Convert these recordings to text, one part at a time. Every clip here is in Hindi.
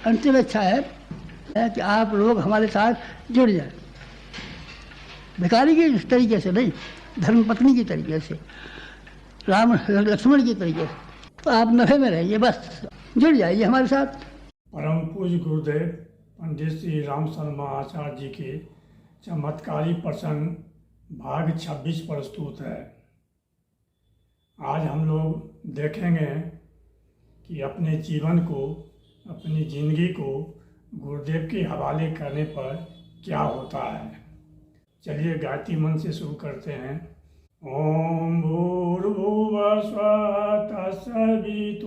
अंतिम इच्छा है कि आप लोग हमारे साथ जुड़ जाएं, भिखारी की तरीके से नहीं, धर्मपत्नी की तरीके से, राम लक्ष्मण की तरीके से। तो आप नफे में रहिए, बस जुड़ जाइए हमारे साथ। परम पूज्य गुरुदेव पंडित श्री राम शर्मा आचार्य जी के चमत्कारी प्रसंग भाग 26 प्रस्तुत है। आज हम लोग देखेंगे कि अपने जीवन को, अपनी जिंदगी को गुरुदेव के हवाले करने पर क्या होता है। चलिए गायत्री मंत्र से शुरू करते हैं। ओम भूर्भुवः स्वः तत्सवितुर्वरेण्यं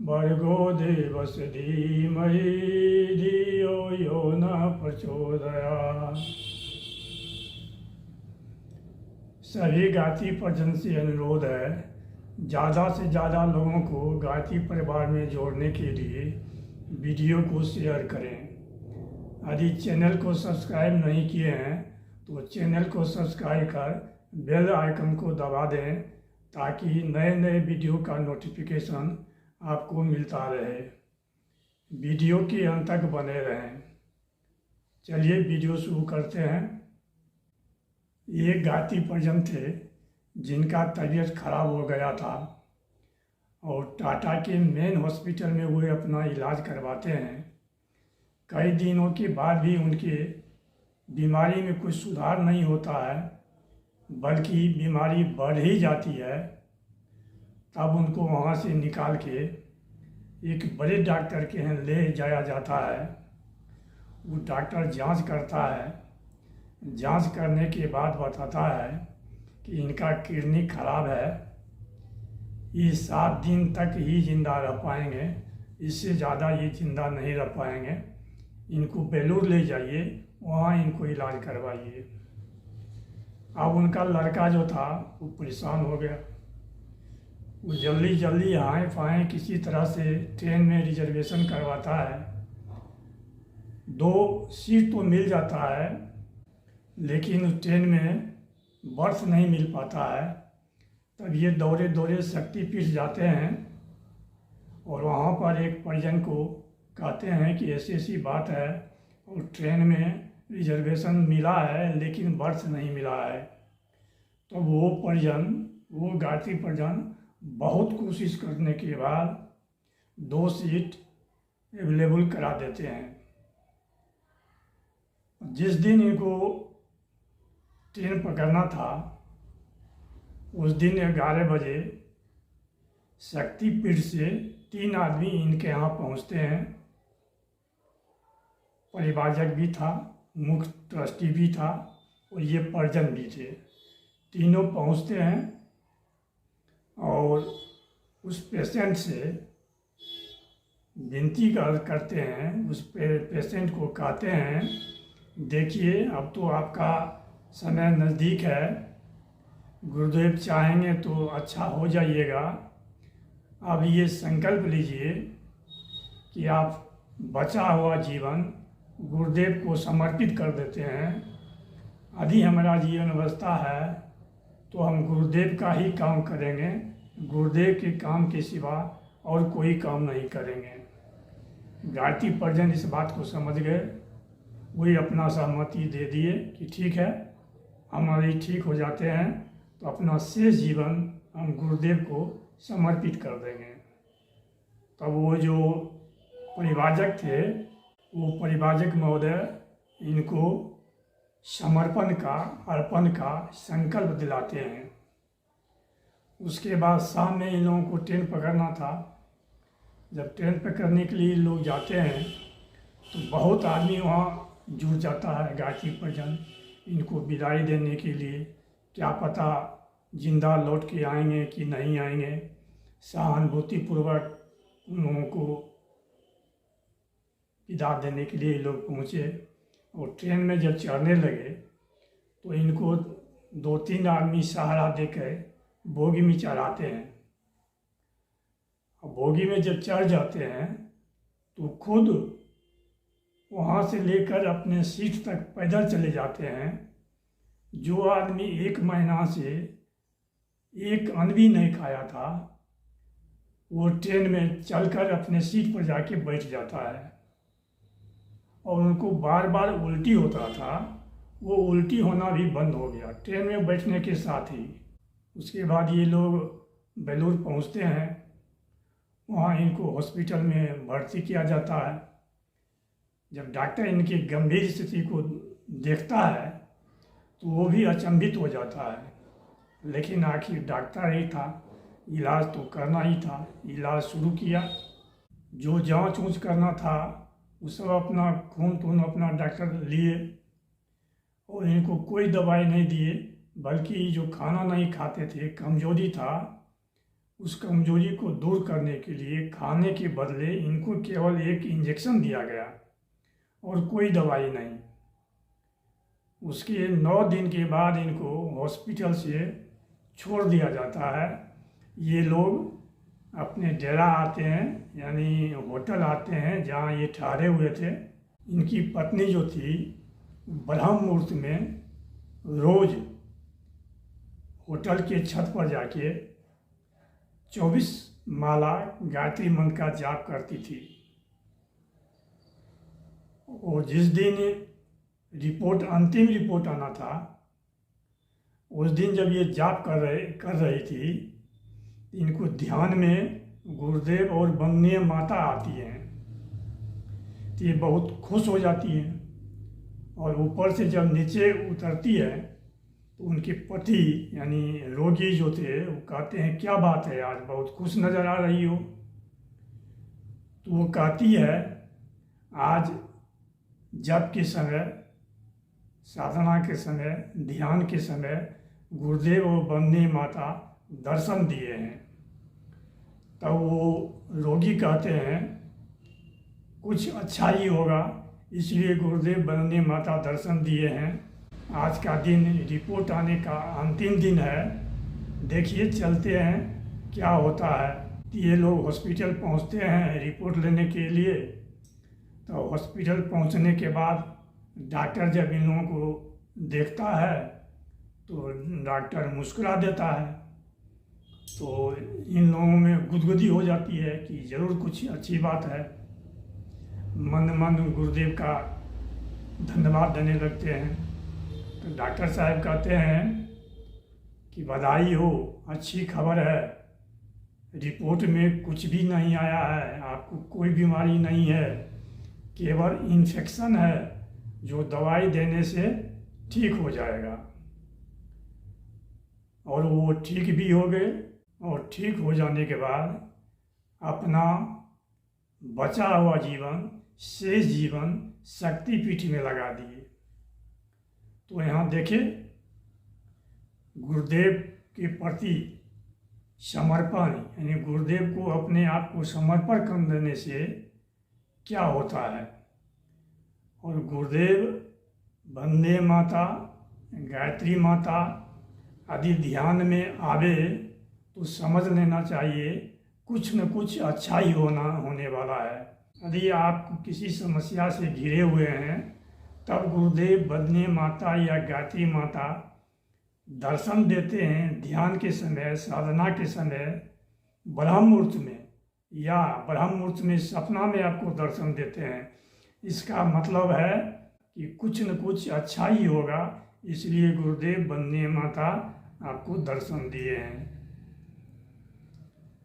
भर्गो देवस्य धीमहि धियो यो न प्रचोदयात्। सभी गायत्री परिजन से अनुरोध है, ज़्यादा से ज़्यादा लोगों को गायत्री परिवार में जोड़ने के लिए वीडियो को शेयर करें। यदि चैनल को सब्सक्राइब नहीं किए हैं तो चैनल को सब्सक्राइब कर बेल आइकन को दबा दें, ताकि नए नए वीडियो का नोटिफिकेशन आपको मिलता रहे। वीडियो के अंत तक बने रहें। चलिए वीडियो शुरू करते हैं। ये गायत्री परिजन थे जिनका तबीयत खराब हो गया था और टाटा के मेन हॉस्पिटल में वो अपना इलाज करवाते हैं। कई दिनों के बाद भी उनके बीमारी में कुछ सुधार नहीं होता है, बल्कि बीमारी बढ़ ही जाती है। तब उनको वहाँ से निकाल के एक बड़े डॉक्टर के यहाँ ले जाया जाता है। वो डॉक्टर जांच करता है। जांच करने के बाद बताता है कि इनका किडनी खराब है, ये 7 दिन तक ही जिंदा रह पाएंगे, इससे ज़्यादा ये जिंदा नहीं रह पाएंगे। इनको बेलूर ले जाइए, वहाँ इनको इलाज करवाइए। अब उनका लड़का जो था वो परेशान हो गया। वो जल्दी जल्दी हाय फाय किसी तरह से ट्रेन में रिजर्वेशन करवाता है। 2 सीट तो मिल जाता है, लेकिन उस ट्रेन में बर्थ नहीं मिल पाता है। तब ये दौड़े दौड़े शक्तिपीठ जाते हैं और वहाँ पर एक परिजन को कहते हैं कि ऐसी ऐसी बात है और ट्रेन में रिजर्वेशन मिला है लेकिन बर्थ नहीं मिला है। तो वो परिजन, वो गायत्री परिजन बहुत कोशिश करने के बाद 2 सीट अवेलेबल करा देते हैं। जिस दिन इनको ट्रेन पकड़ना था उस दिन 11 बजे शक्तिपीठ से 3 आदमी इनके यहाँ पहुँचते हैं। परिवारजक भी था, मुख्य ट्रस्टी भी था और ये परिजन भी थे। तीनों पहुँचते हैं और उस पेशेंट से विनती करते हैं। उस पेशेंट को कहते हैं, देखिए अब तो आपका समय नज़दीक है, गुरुदेव चाहेंगे तो अच्छा हो जाइएगा। अब ये संकल्प लीजिए कि आप बचा हुआ जीवन गुरुदेव को समर्पित कर देते हैं। यदि हमारा जीवन अवस्था है तो हम गुरुदेव का ही काम करेंगे, गुरुदेव के काम के सिवा और कोई काम नहीं करेंगे। गायत्री परिजन इस बात को समझ गए। वही अपना सहमति दे दिए कि ठीक है, हमारी ठीक हो जाते हैं तो अपना शेष जीवन हम गुरुदेव को समर्पित कर देंगे। तब वो जो परिवारजक थे, वो परिवारजक महोदय इनको समर्पण का, अर्पण का संकल्प दिलाते हैं। उसके बाद शाम में इन लोगों को ट्रेन पकड़ना था। जब ट्रेन पकड़ने के लिए लोग जाते हैं तो बहुत आदमी वहाँ जुट जाता है। गायत्री परिजन इनको विदाई देने के लिए, क्या पता जिंदा लौट के आएंगे कि नहीं आएंगे, सहानुभूतिपूर्वक उन लोगों को विदा देने के लिए लोग पहुँचे। और ट्रेन में जब चढ़ने लगे तो इनको 2-3 आदमी सहारा देकर बोगी में चढ़ाते हैं। और बोगी में जब चढ़ जाते हैं तो खुद वहाँ से लेकर अपने सीट तक पैदल चले जाते हैं। जो आदमी 1 महीना से एक अन्न भी नहीं खाया था, वो ट्रेन में चलकर अपने सीट पर जाके बैठ जाता है और उनको बार बार उल्टी होता था, वो उल्टी होना भी बंद हो गया ट्रेन में बैठने के साथ ही। उसके बाद ये लोग बेलूर पहुंचते हैं, वहाँ इनको हॉस्पिटल में भर्ती किया जाता है। जब डॉक्टर इनकी गंभीर स्थिति को देखता है तो वो भी अचंभित हो जाता है, लेकिन आखिर डॉक्टर ही था, इलाज तो करना ही था। इलाज शुरू किया, जो जांच ऊँच करना था वो सब अपना खून अपना डॉक्टर लिए और इनको कोई दवाई नहीं दिए, बल्कि जो खाना नहीं खाते थे, कमजोरी था, उस कमजोरी को दूर करने के लिए खाने के बदले इनको केवल एक इंजेक्शन दिया गया और कोई दवाई नहीं। उसके 9 दिन के बाद इनको हॉस्पिटल से छोड़ दिया जाता है। ये लोग अपने डेरा आते हैं, यानी होटल आते हैं जहाँ ये ठहरे हुए थे। इनकी पत्नी जो थी ब्रह्म मुहूर्त में रोज होटल के छत पर जाके 24 माला गायत्री मंत्र का जाप करती थी। और जिस दिन रिपोर्ट अंतिम रिपोर्ट आना था, उस दिन जब ये जाप कर रही थी, इनको ध्यान में गुरुदेव और वंदनीय माता आती हैं, तो ये बहुत खुश हो जाती हैं। और ऊपर से जब नीचे उतरती है तो उनके पति यानी रोगी जो थे वो कहते हैं क्या बात है, आज बहुत खुश नज़र आ रही हो। तो वो कहती है आज जप के समय, साधना के समय, ध्यान के समय गुरुदेव और वंदनीय माता दर्शन दिए हैं। तब वो रोगी कहते हैं कुछ अच्छा ही होगा, इसलिए गुरुदेव वंदनीय माता दर्शन दिए हैं। आज का दिन रिपोर्ट आने का अंतिम दिन है, देखिए चलते हैं क्या होता है। ये लोग हॉस्पिटल पहुंचते हैं रिपोर्ट लेने के लिए। तो हॉस्पिटल पहुंचने के बाद डॉक्टर जब इन लोगों को देखता है तो डॉक्टर मुस्कुरा देता है। तो इन लोगों में गुदगुदी हो जाती है कि ज़रूर कुछ अच्छी बात है। मन मन गुरुदेव का धन्यवाद देने लगते हैं। तो डॉक्टर साहब कहते हैं कि बधाई हो, अच्छी खबर है, रिपोर्ट में कुछ भी नहीं आया है, आपको कोई बीमारी नहीं है, केवल इन्फेक्शन है जो दवाई देने से ठीक हो जाएगा। और वो ठीक भी हो गए और ठीक हो जाने के बाद अपना बचा हुआ जीवन, शेष जीवन शक्तिपीठ में लगा दिए। तो यहाँ देखें गुरुदेव के प्रति समर्पण, यानी गुरुदेव को अपने आप को समर्पण कर देने से क्या होता है। और गुरुदेव, वंदनीय माता, गायत्री माता आदि ध्यान में आवे तो समझ लेना चाहिए कुछ न कुछ अच्छा ही होने वाला है। यदि आप किसी समस्या से घिरे हुए हैं तब गुरुदेव, वंदनीय माता या गायत्री माता दर्शन देते हैं ध्यान के समय, साधना के समय, ब्रह्म मुहूर्त में, या ब्रह्म मुहूर्त में सपना में आपको दर्शन देते हैं। इसका मतलब है कि कुछ न कुछ अच्छा ही होगा, इसलिए गुरुदेव, वंदनीय माता आपको दर्शन दिए हैं।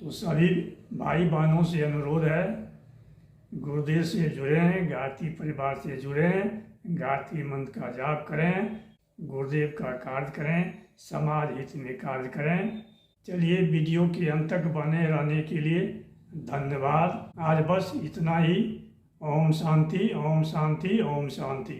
तो सभी भाई बहनों से अनुरोध है, गुरुदेव से जुड़े हैं, गायत्री परिवार से जुड़े हैं, गायत्री मंत्र का जाप करें, गुरुदेव का कार्य करें, समाज हित में कार्य करें। चलिए, वीडियो के अंत तक बने रहने के लिए धन्यवाद। आज बस इतना ही। ओम शांति, ओम शांति, ओम शांति।